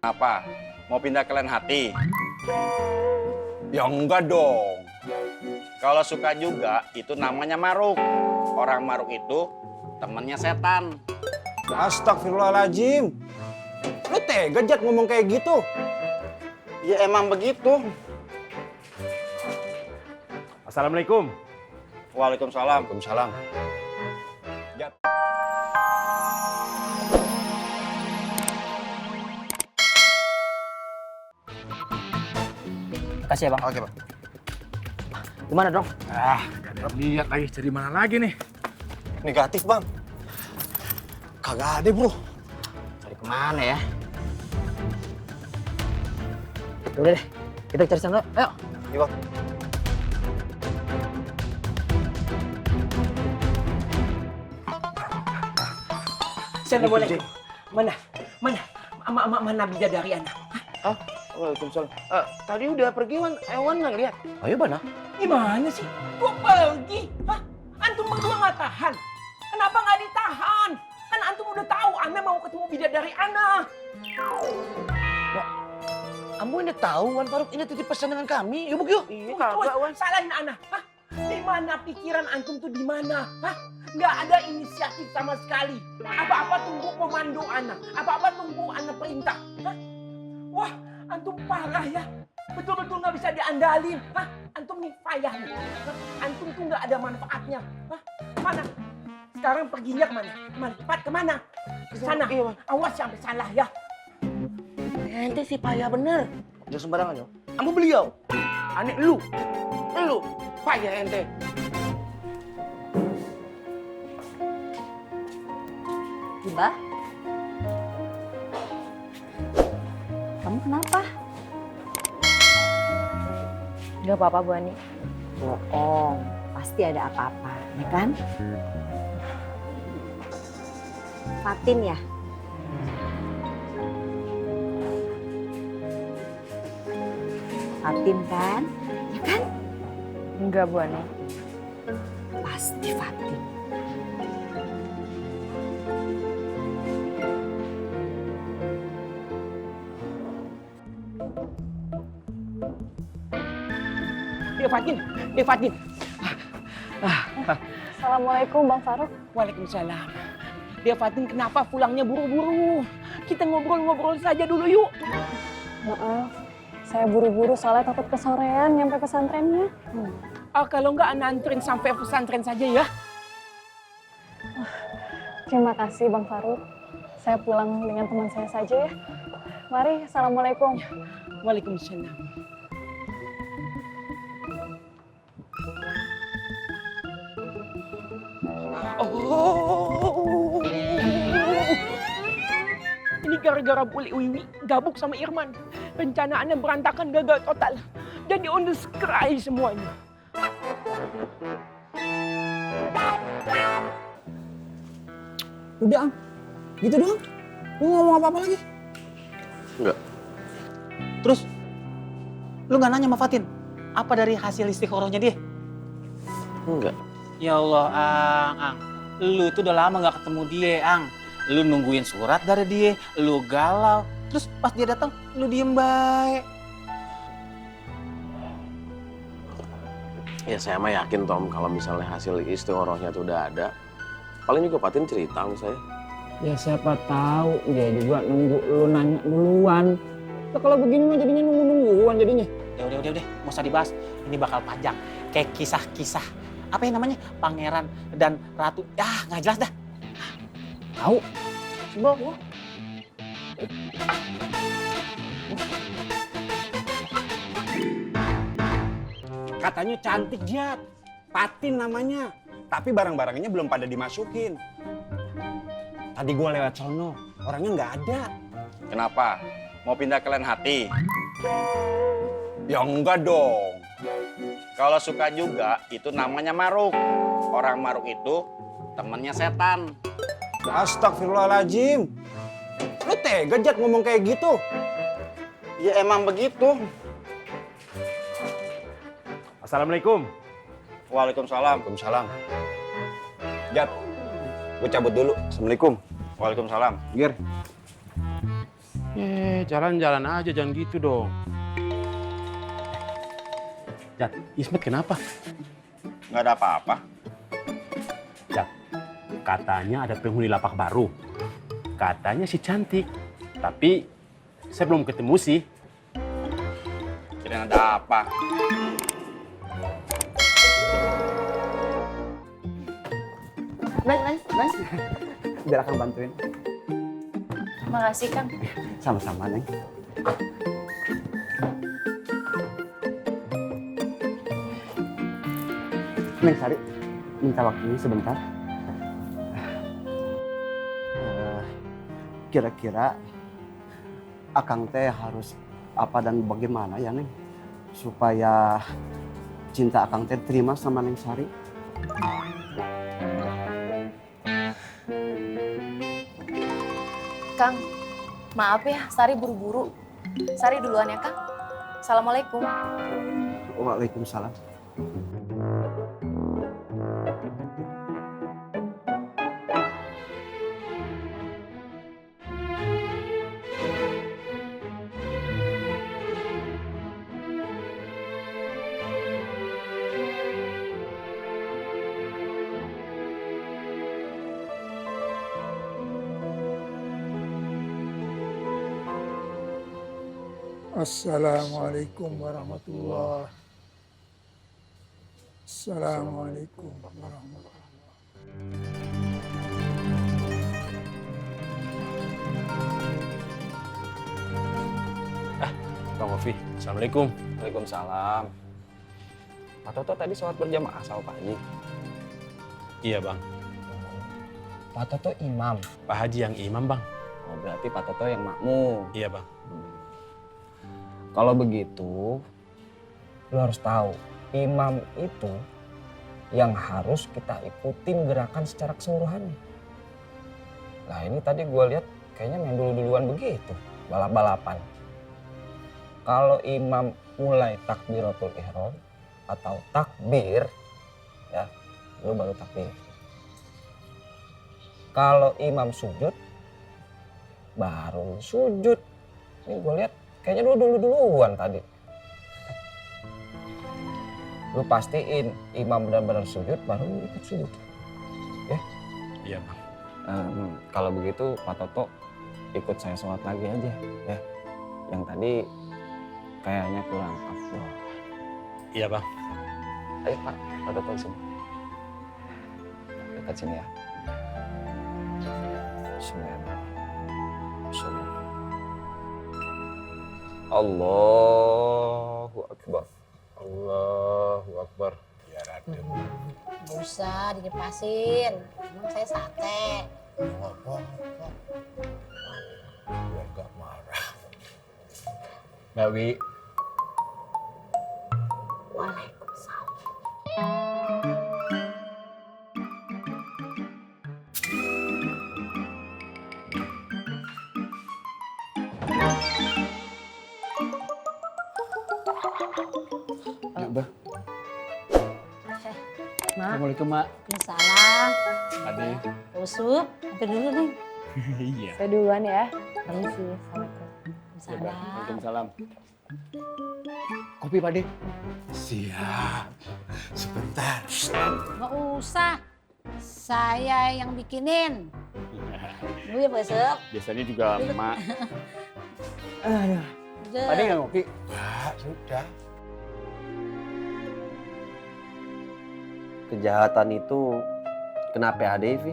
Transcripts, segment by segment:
Apa? Mau pindah ke lain hati? Ya enggak dong. Kalau suka juga, itu namanya maruk. Orang maruk itu temannya setan. Astagfirullahaladzim. Lu tega Jat ngomong kayak gitu? Ya emang begitu. Assalamualaikum. Waalaikumsalam. Waalaikumsalam. Jat. Kasih ya bang. Oke, Pak. Gimana dong? Lihat lagi dari mana lagi nih? Negatif, Bang. Kagak ada, Bro. Cari kemana ya? Udah deh, kita cari sana. Ayo. Iya, Bang. Assalamualaikum. Mana bidadari anak? Waalaikumsalam. Tadi udah pergi Wan nggak lihat? Ayo mana? Gimana sih? Kok pergi? Hah? Antum berdua nggak tahan? Kenapa nggak ditahan? Kan antum udah tahu Ana mau ketemu bidadari Ana. Ambo ini tahu Wan Faruk ini titip pesan dengan kami. Yuk, yuk. Iya, Wan. Salahin Ana. Hah? Di mana pikiran antum tuh di mana? Hah? Nggak ada inisiatif sama sekali. Apa-apa tunggu komando Ana. Apa-apa tunggu Ana perintah. Hah? Wah, antum parah ya. Betul-betul nggak bisa diandalin. Hah? Antum nih payah nih. Hah? Antum tuh nggak ada manfaatnya. Hah? Mana? Sekarang perginya kemana? Manfaat kemana? Ke sana. Awas sampai salah ya. Ente sih payah bener. Jangan sembarangan yo. Ambo beliau. Aneh lu. Payah ente. Mbak, kamu kenapa? Gak apa-apa, Bu Ani. Bohong, pasti ada apa-apa, ya kan? Fatin ya? Fatin kan? Ya kan? Enggak, Bu Ani. Pasti Fatin. Dia Fatin. Assalamualaikum, Bang Faruk. Waalaikumsalam. Dia Fatin kenapa pulangnya buru-buru? Kita ngobrol-ngobrol saja dulu yuk. Maaf, saya buru-buru soalnya takut kesorean nyampe pesantrennya. Kalau nggak Ana anterin sampai pesantren saja ya. Terima kasih, Bang Faruk. Saya pulang dengan teman saya saja ya. Mari, Assalamualaikum. Waalaikumsalam. Oh, ini gara-gara Bule Wiwi gabuk sama Irman. Rencanaannya berantakan, gagal total. Jadi on the sky semuanya. Udah, Am. Gitu doang. Lu ngomong apa-apa lagi? Enggak. Terus lu nggak nanya sama Fatin? Apa dari hasil istikharahnya dia? Enggak. Ya Allah, Ang. Lu tuh udah lama nggak ketemu dia, Ang. Lu nungguin surat dari dia, lu galau. Terus pas dia datang, lu diem baik. Ya saya mah yakin Tom kalau misalnya hasil istikharahnya tuh udah ada. Paling juga Fatin cerita sama saya. Ya siapa tahu dia juga nunggu lu nanya duluan. Ya, kalau begini mah jadinya nunggu-nungguan jadinya. Udah, nggak usah dibahas. Ini bakal panjang. Kayak kisah-kisah. Apa yang namanya? Pangeran dan Ratu. Ah, nggak jelas dah. Tahu? Coba gua. Katanya cantik, Jat. Fatin namanya. Tapi barang-barangnya belum pada dimasukin. Tadi gua lewat sono, orangnya nggak ada. Kenapa? Mau pindah ke lain hati? Ya enggak dong. Kalau suka juga, itu namanya maruk. Orang maruk itu temannya setan. Astagfirullahaladzim. Lu tega Jat ngomong kayak gitu? Ya emang begitu. Assalamualaikum. Waalaikumsalam. Waalaikumsalam. Jat, gue cabut dulu. Assalamualaikum. Waalaikumsalam. Gir. Jalan-jalan aja, jangan gitu dong. Jat, Ismet kenapa? Nggak ada apa-apa. Jat, katanya ada penghuni lapak baru. Katanya si cantik. Tapi saya belum ketemu sih. Kirain ada apa? Neng. Biar Akang bantuin. Makasih, Kang. Sama-sama, Neng. Neng Sari, minta waktunya sebentar. Kira-kira Akang teh harus apa dan bagaimana ya, Neng? Supaya cinta Akang teh terima sama Neng Sari. Kang, maaf ya, Sari buru-buru. Sari duluan ya, Kang. Assalamualaikum. Waalaikumsalam. Assalamualaikum warahmatullahi. Assalamualaikum warahmatullahi. Bang Ovi, Assalamualaikum. Waalaikumsalam. Pak Toto tadi sholat berjamaah sama Pak Haji. Iya bang, Pak Toto imam. Pak Haji yang imam bang. Oh, berarti Pak Toto yang makmum. Iya bang. Kalau begitu, lu harus tahu, imam itu yang harus kita ikutin gerakan secara keseluruhannya. Nah ini tadi gue lihat kayaknya main dulu-duluan begitu, balap-balapan. Kalau imam mulai takbiratul ihram atau takbir, ya, lu baru takbir. Kalau imam sujud, baru lu sujud. Ini gue lihat kayaknya lu duluan tadi. Lu pastiin imam benar-benar sujud, baru lu ikut sujud. Ya? Iya bang. Kalau begitu Pak Toto ikut saya sholat lagi aja, ya. Yang tadi kayaknya kurang afdol. Iya bang. Ayo Pak Toto sini. Dekat sini ya. Bismillahirrahmanirrahim. Allahu Akbar. Allahu Akbar. Ya Raden. Gak usah dilepasin, emang saya sate. Biar gak marah. Mbak Wi. Waalaikumsalam. Assalamualaikum, Mak. Waalaikumsalam. Ade. Usup, hampir dulu nih. Iya. Saya duluan ya. Permisi. Assalamualaikum. Waalaikumsalam. Kopi, Pak De. Siap. Sebentar. Nggak usah, saya yang bikinin. Dulu ya Pak Usup. Biasanya juga emak. Pak De nggak ngopi? Mbak, sudah. Kejahatan itu kenapa ada, Vi?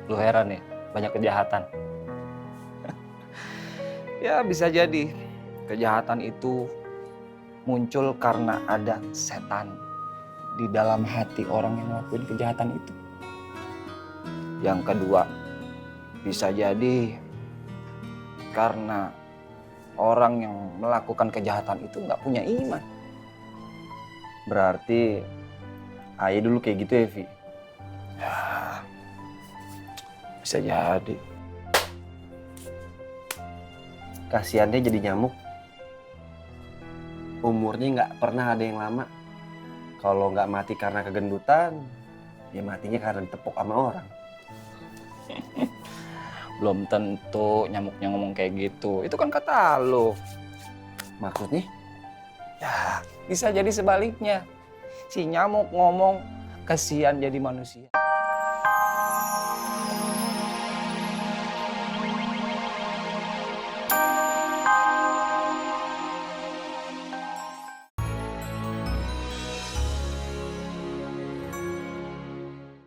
Lu heran ya, banyak kejahatan. Ya bisa jadi kejahatan itu muncul karena ada setan di dalam hati orang yang ngelakuin kejahatan itu. Yang kedua, bisa jadi karena orang yang melakukan kejahatan itu nggak punya iman. Berarti ayah dulu kayak gitu ya, Vi? Ya, bisa jadi. Kasihan dia jadi nyamuk. Umurnya nggak pernah ada yang lama. Kalau nggak mati karena kegendutan, ya matinya karena ditepuk sama orang. Belum tentu nyamuknya ngomong kayak gitu. Itu kan kata lo. Maksudnya? Ya, bisa jadi sebaliknya. Si nyamuk ngomong, kasihan jadi manusia.